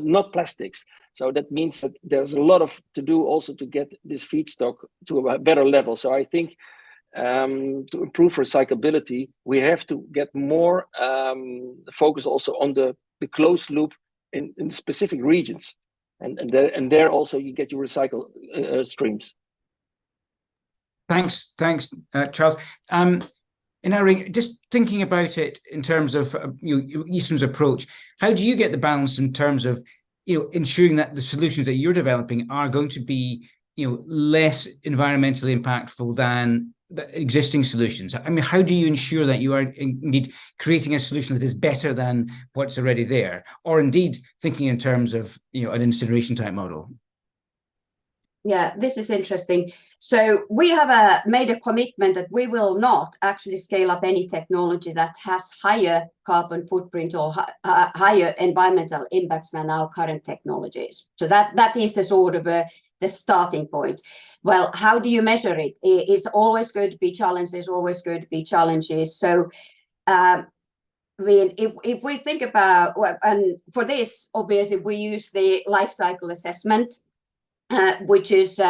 not plastics. So that means that there's a lot to do also to get this feedstock to a better level. So I think to improve recyclability, we have to get more focus also on the closed loop in specific regions. And there also you get your recycle streams. Thanks, Charles. Just thinking about it in terms of Eastman's approach, how do you get the balance in terms of ensuring that the solutions that you're developing are going to be less environmentally impactful than the existing solutions? I mean, how do you ensure that you are indeed creating a solution that is better than what's already there, or indeed thinking in terms of an incineration type model? Yeah, this is interesting. So we have made a commitment that we will not actually scale up any technology that has higher carbon footprint or higher environmental impacts than our current technologies. So that is a sort of the starting point. Well, how do you measure it? It's always going to be challenges. There's always going to be challenges. So, I mean, if we think about, and for this, obviously, we use the life cycle assessment, which is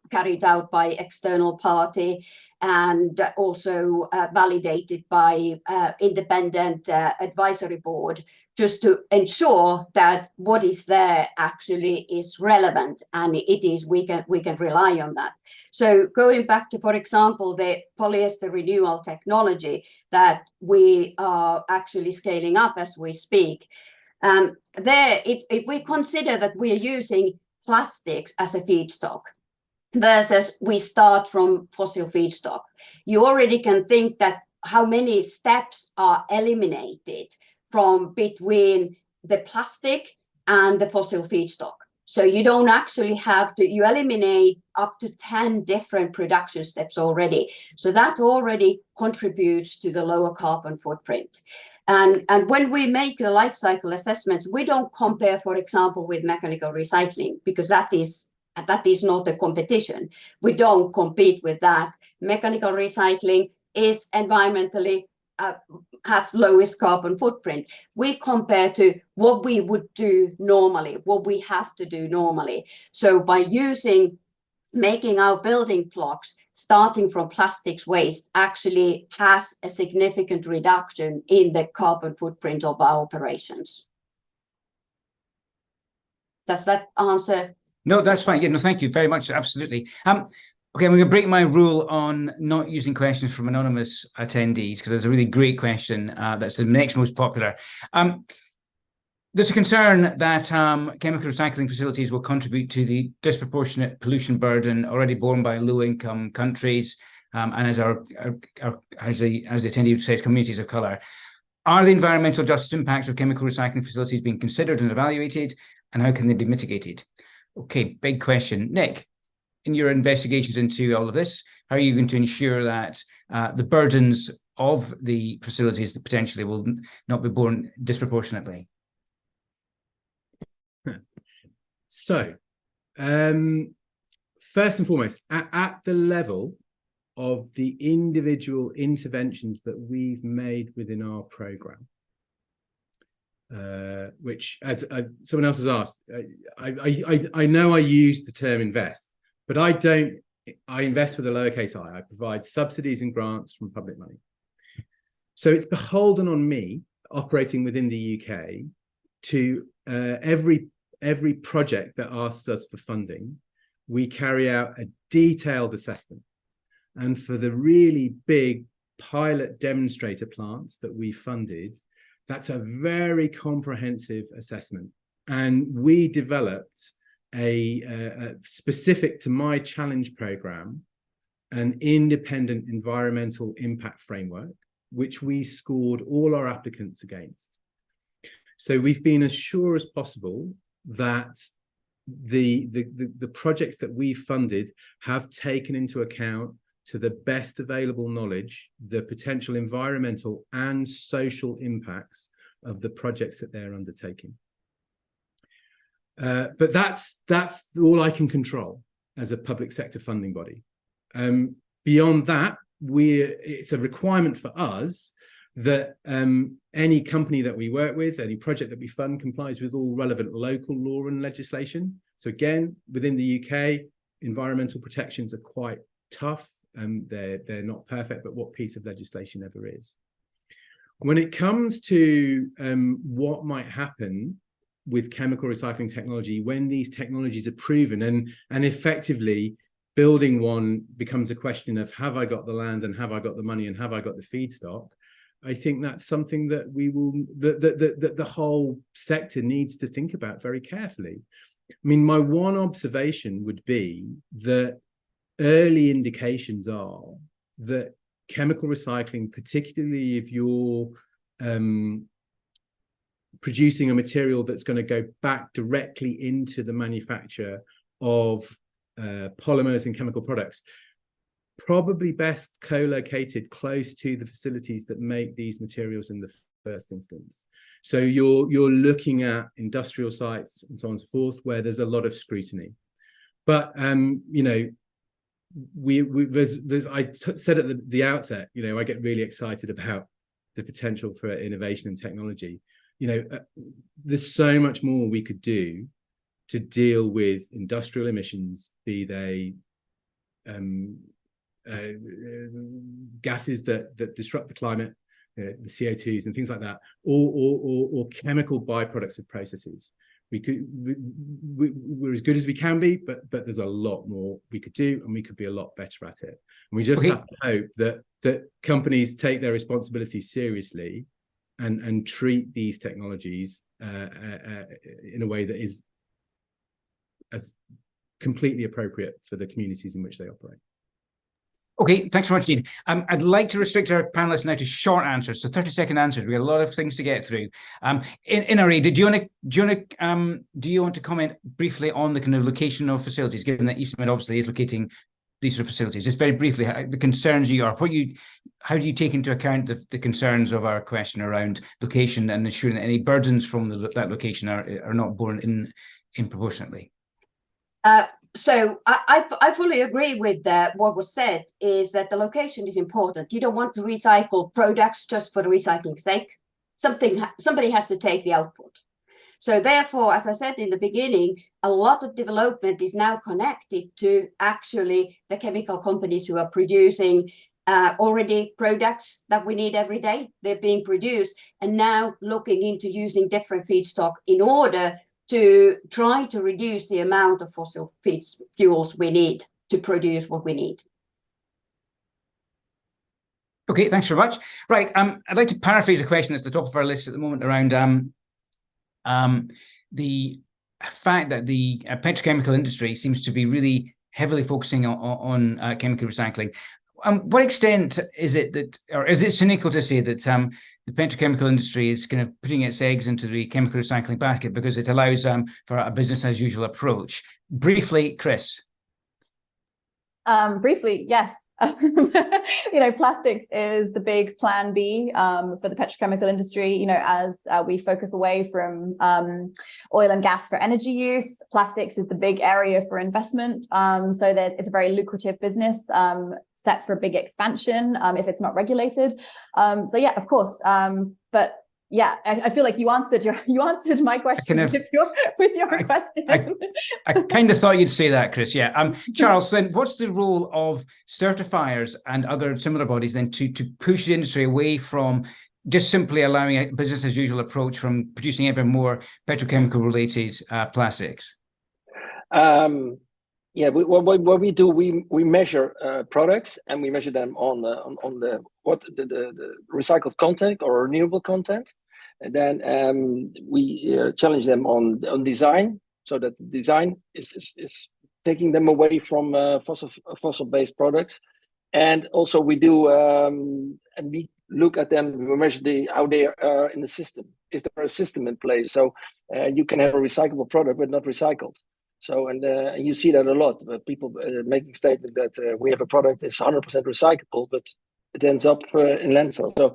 carried out by external party and also validated by independent advisory board, just to ensure that what is there actually is relevant, and we can rely on that. So going back to, for example, the polyester renewal technology that we are actually scaling up as we speak, if we consider that we are using plastics as a feedstock versus we start from fossil feedstock, you already can think that how many steps are eliminated from between the plastic and the fossil feedstock. So you don't actually have to, you eliminate up to 10 different production steps already. So that already contributes to the lower carbon footprint. And when we make the life cycle assessments, we don't compare, for example, with mechanical recycling, because that is not a competition. We don't compete with that. Mechanical recycling is environmentally has lowest carbon footprint. We compare to what we would do normally, what we have to do normally. So by making our building blocks starting from plastics waste actually has a significant reduction in the carbon footprint of our operations. Does that answer? No, that's fine. Yeah, no, thank you very much. Absolutely. Okay, I'm going to break my rule on not using questions from anonymous attendees, because there's a really great question that's the next most popular. There's a concern that chemical recycling facilities will contribute to the disproportionate pollution burden already borne by low-income countries, and as the attendee says, communities of colour. Are the environmental justice impacts of chemical recycling facilities being considered and evaluated, and how can they be mitigated? Okay, big question. Nick, in your investigations into all of this, how are you going to ensure that the burdens of the facilities that potentially will not be borne disproportionately? So, first and foremost, at the level of the individual interventions that we've made within our program, which, as someone else has asked, I know I use the term invest, but I invest with a lowercase I. I provide subsidies and grants from public money. So it's beholden on me, operating within the UK, to every project that asks us for funding, we carry out a detailed assessment. And for the really big pilot demonstrator plants that we funded, that's a very comprehensive assessment. And we developed a specific to my challenge program, an independent environmental impact framework, which we scored all our applicants against. So we've been as sure as possible that the projects that we funded have taken into account, to the best available knowledge, the potential environmental and social impacts of the projects that they're undertaking. But that's all I can control as a public sector funding body. Beyond that, it's a requirement for us that any company that we work with, any project that we fund, complies with all relevant local law and legislation. So again, within the UK, environmental protections are quite tough. They're not perfect, but what piece of legislation ever is? When it comes to what might happen with chemical recycling technology when these technologies are proven, and effectively building one becomes a question of, have I got the land, and have I got the money, and have I got the feedstock? I think that's something that the whole sector needs to think about very carefully. I mean, my one observation would be that early indications are that chemical recycling, particularly if you're producing a material that's going to go back directly into the manufacture of polymers and chemical products, probably best co-located close to the facilities that make these materials in the first instance. So you're looking at industrial sites and so on and so forth, where there's a lot of scrutiny. But you know, I said at the outset, you know, I get really excited about the potential for innovation and technology. You know, there's so much more we could do to deal with industrial emissions, be they gases that disrupt the climate, the CO2s and things like that, or chemical byproducts of processes. We're as good as we can be, but there's a lot more we could do, and we could be a lot better at it. And we just have to hope that companies take their responsibilities seriously and treat these technologies in a way that is as completely appropriate for the communities in which they operate. Okay, thanks very much, Dean. I'd like to restrict our panelists now to short answers, so 30-second answers. We got a lot of things to get through. Inari, do you want to comment briefly on the kind of location of facilities, given that Eastman obviously is locating these sort of facilities? Just very briefly, the concerns how do you take into account the concerns of our question around location and ensuring that any burdens from that location are not borne in proportionately? So I fully agree with what was said, is that the location is important. You don't want to recycle products just for the recycling's sake. Somebody has to take the output. So therefore, as I said in the beginning, a lot of development is now connected to actually the chemical companies who are producing already products that we need every day. They're being produced, and now looking into using different feedstock in order to try to reduce the amount of fossil fuels we need to produce what we need. Okay, thanks very much. Right, I'd like to paraphrase a question that's at the top of our list at the moment around the fact that the petrochemical industry seems to be really heavily focusing on chemical recycling. What extent is it that, or is it cynical to say that the petrochemical industry is kind of putting its eggs into the chemical recycling basket because it allows for a business as usual approach? Briefly, Chris. Briefly, yes. Plastics is the big plan B for the petrochemical industry. As we focus away from oil and gas for energy use, plastics is the big area for investment. So it's a very lucrative business set for big expansion if it's not regulated. So yeah, of course. But yeah, I feel like you answered my question with your question. I kind of thought you'd say that, Chris. Yeah. Charles, then what's the role of certifiers and other similar bodies then to push the industry away from just simply allowing a business as usual approach from producing ever more petrochemical related plastics? Yeah, what we do, we measure products, and we measure them on the recycled content or renewable content, and then we challenge them on design, so that the design is taking them away from fossil-based products, and also we do and we look at them, we measure how they are in the system. Is there a system in place? So you can have a recyclable product but not recycled. So, and you see that a lot, people making statements that we have a product that's 100% recyclable, but it ends up in landfill. So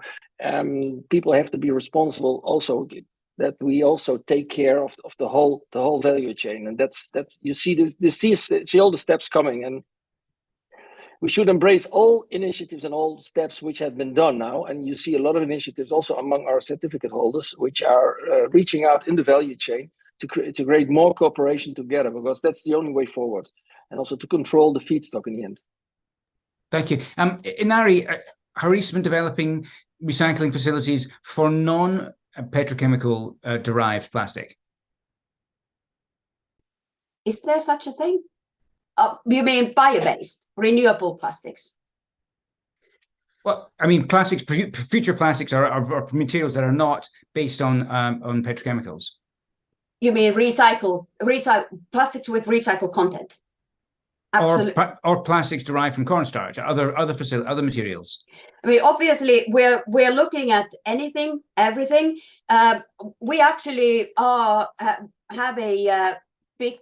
people have to be responsible also, that we also take care of the whole value chain. And that's you see see all the steps coming, and we should embrace all initiatives and all steps which have been done now. And you see a lot of initiatives also among our certificate holders, which are reaching out in the value chain to create more cooperation together, because that's the only way forward, and also to control the feedstock in the end. Thank you. Inari, how Eastman developing recycling facilities for non-petrochemical derived plastic? Is there such a thing? You mean bio-based, renewable plastics? Well, I mean, plastics, future plastics are materials that are not based on petrochemicals. You mean plastics with recycled content? Absolutely. Or plastics derived from cornstarch, other materials. I mean, obviously, we're looking at everything. We actually have a big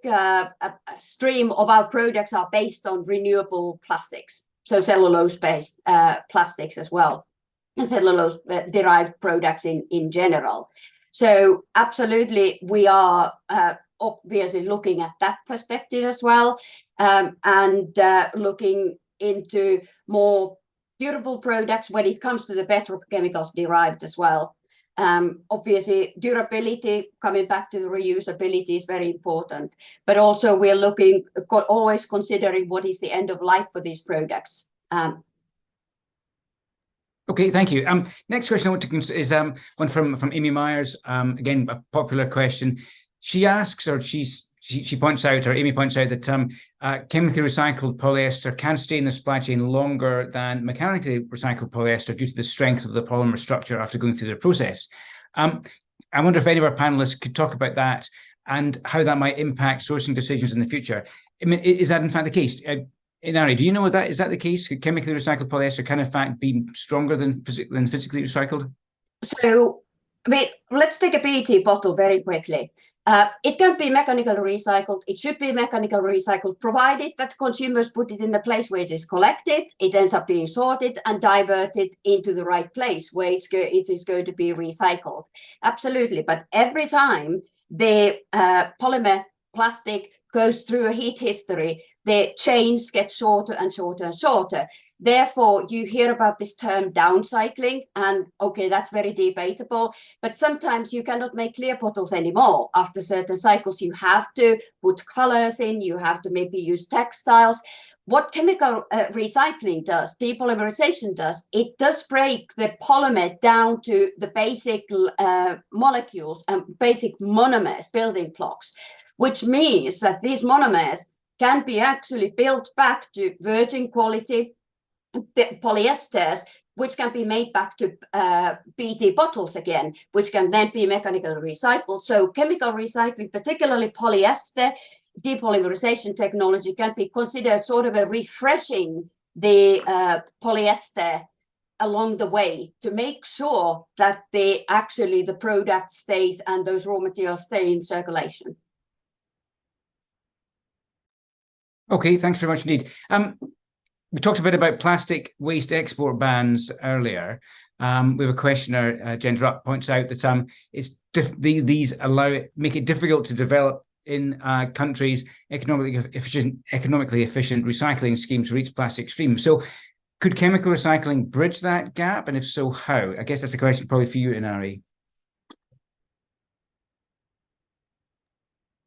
stream of our products are based on renewable plastics, so cellulose-based plastics as well, and cellulose-derived products in general. So absolutely, we are obviously looking at that perspective as well, and looking into more durable products when it comes to the petrochemicals derived as well. Obviously, durability, coming back to the reusability, is very important. But also we're looking, always considering what is the end of life for these products. Okay, thank you. Next question I want to consider is one from Amy Myers. Again, a popular question. She asks, or she points out, or Amy points out, that chemically recycled polyester can stay in the supply chain longer than mechanically recycled polyester due to the strength of the polymer structure after going through the process. I wonder if any of our panelists could talk about that and how that might impact sourcing decisions in the future. I mean, is that in fact the case? Inari, do you know that? Is that the case? Could chemically recycled polyester can in fact be stronger than physically recycled? So, I mean, let's take a PET bottle very quickly. It can be mechanically recycled. It should be mechanically recycled, provided that consumers put it in the place where it is collected. It ends up being sorted and diverted into the right place where it is going to be recycled. Absolutely. But every time the polymer plastic goes through a heat history, the chains get shorter and shorter and shorter. Therefore, you hear about this term downcycling, and okay, that's very debatable, but sometimes you cannot make clear bottles anymore. After certain cycles, you have to put colors in, you have to maybe use textiles. What chemical recycling does, depolymerization does, it does break the polymer down to the basic molecules and basic monomers, building blocks, which means that these monomers can be actually built back to virgin quality polyesters, which can be made back to PET bottles again, which can then be mechanically recycled. So chemical recycling, particularly polyester depolymerization technology, can be considered sort of a refreshing the polyester along the way to make sure that the product stays and those raw materials stay in circulation. Okay, thanks very much indeed. We talked a bit about plastic waste export bans earlier. We have a questioner, Jen Rupp, points out that these make it difficult to develop in countries economically efficient recycling schemes to reach plastic streams. So, could chemical recycling bridge that gap, and if so, how? I guess that's a question probably for you, Inari.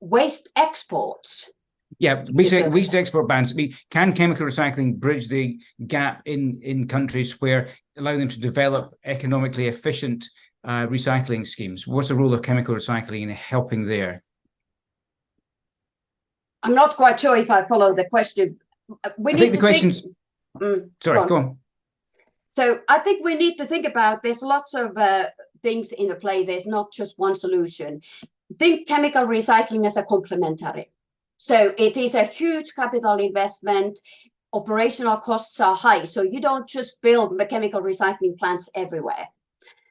Waste exports. Yeah, waste export bans. I mean, can chemical recycling bridge the gap in countries where allow them to develop economically efficient recycling schemes? What's the role of chemical recycling in helping there? I'm not quite sure if I follow the question. I think the question's... Sorry, go on. So I think we need to think about, there's lots of things in the play. There's not just one solution. Think chemical recycling as a complementary. So it is a huge capital investment. Operational costs are high. So you don't just build chemical recycling plants everywhere.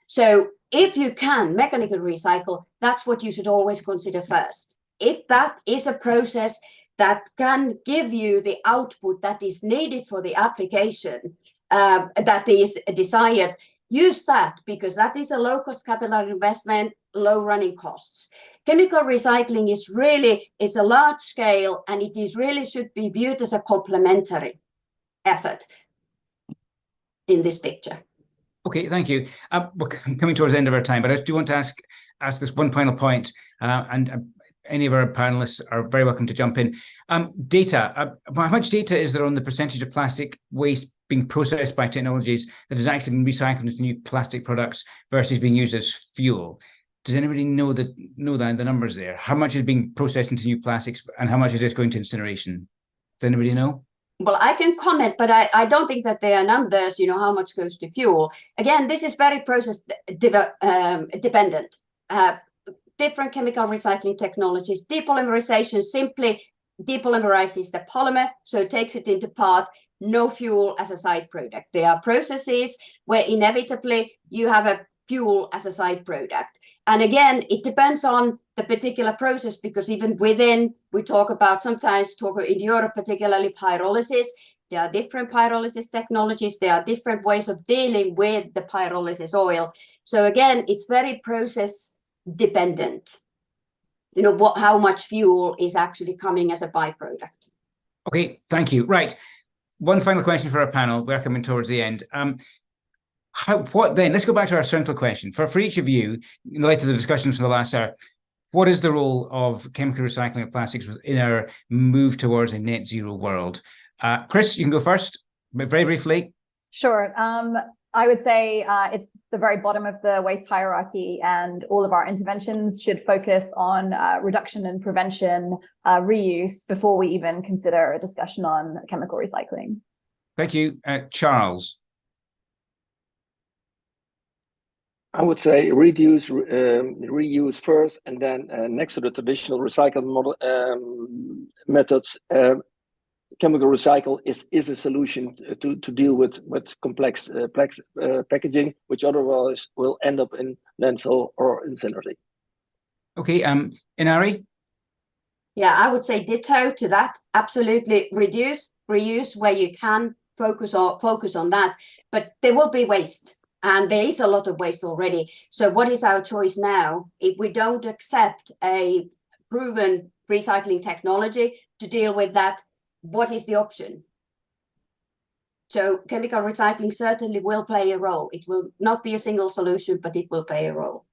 So if you can mechanically recycle, that's what you should always consider first. If that is a process that can give you the output that is needed for the application that is desired, use that, because that is a low-cost capital investment, low running costs. Chemical recycling is a large scale, and it is really should be viewed as a complementary effort in this picture. Okay, thank you. We're coming towards the end of our time, but I do want to ask this one final point, and any of our panelists are very welcome to jump in. Data. How much data is there on the percentage of plastic waste being processed by technologies that has actually been recycled into new plastic products versus being used as fuel? Does anybody know the numbers there? How much is being processed into new plastics and how much is this going to incineration? Does anybody know? Well, I can comment, but I don't think that there are numbers, how much goes to fuel. Again, this is very process dependent. Different chemical recycling technologies. Depolymerization simply depolymerizes the polymer, so it takes it into part, no fuel as a side product. There are processes where inevitably you have a fuel as a side product. And again, it depends on the particular process, because even within, we sometimes talk in Europe, particularly pyrolysis. There are different pyrolysis technologies. There are different ways of dealing with the pyrolysis oil. So again, it's very process dependent. How much fuel is actually coming as a byproduct. Okay, thank you. Right. One final question for our panel. We're coming towards the end. What then? Let's go back to our central question. For each of you, in light of the discussions from the last hour, what is the role of chemical recycling of plastics in our move towards a net zero world? Chris, you can go first, but very briefly. Sure. I would say it's the very bottom of the waste hierarchy, and all of our interventions should focus on reduction and prevention, reuse, before we even consider a discussion on chemical recycling. Thank you. Charles. I would say reduce, reuse first, and then next to the traditional recycle model methods, chemical recycle is a solution to deal with complex packaging, which otherwise will end up in landfill or incinerate. Okay, Inari? Yeah, I would say ditto to that. Absolutely reduce, reuse where you can, focus on that. But there will be waste, and there is a lot of waste already. So what is our choice now? If we don't accept a proven recycling technology to deal with that, what is the option? So chemical recycling certainly will play a role. It will not be a single solution, but it will play a role.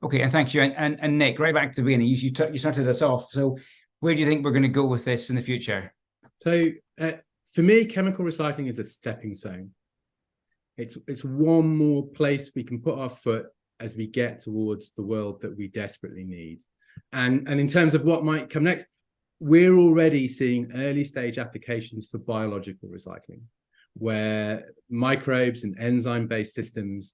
Okay, and thank you. And Nick, right back to the beginning, you started us off. So where do you think we're going to go with this in the future? So for me, chemical recycling is a stepping stone. It's one more place we can put our foot as we get towards the world that we desperately need. And in terms of what might come next, we're already seeing early stage applications for biological recycling, where microbes and enzyme-based systems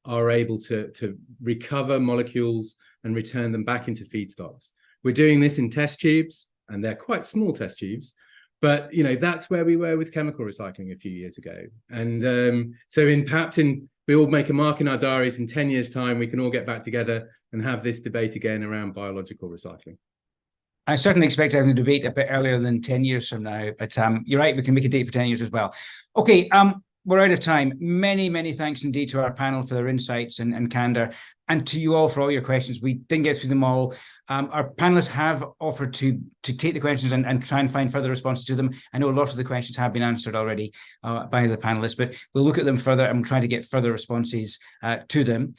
are able to recover molecules and return them back into feedstocks. We're doing this in test tubes, and they're quite small test tubes, but that's where we were with chemical recycling a few years ago. And so we all make a mark in our diaries. In 10 years' time, we can all get back together and have this debate again around biological recycling. I certainly expect having the debate a bit earlier than 10 years from now, but you're right, we can make a date for 10 years as well. Okay, we're out of time. Many, many thanks indeed to our panel for their insights and candor, and to you all for all your questions. We didn't get through them all. Our panelists have offered to take the questions and try and find further responses to them. I know a lot of the questions have been answered already by the panelists, but we'll look at them further and try to get further responses to them.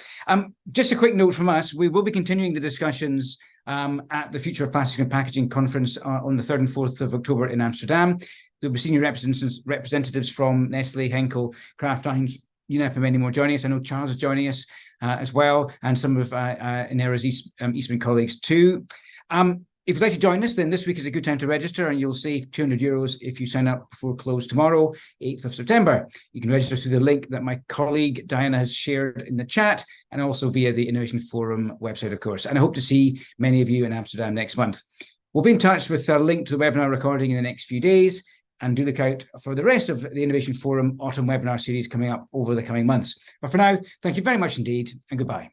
Just a quick note from us, we will be continuing the discussions at the Future of Plastic and Packaging Conference on the 3rd and 4th of October in Amsterdam. There'll be senior representatives from Nestle, Henkel, Kraft Heinz, UNEP, and many more joining us. I know Charles is joining us as well, and some of Inera's Eastman colleagues too. If you'd like to join us, then this week is a good time to register, and you'll save €200 if you sign up before close tomorrow, 8th of September. You can register through the link that my colleague Diana has shared in the chat, and also via the Innovation Forum website, of course. And I hope to see many of you in Amsterdam next month. We'll be in touch with a link to the webinar recording in the next few days, and do look out for the rest of the Innovation Forum autumn webinar series coming up over the coming months. But for now, thank you very much indeed, and goodbye.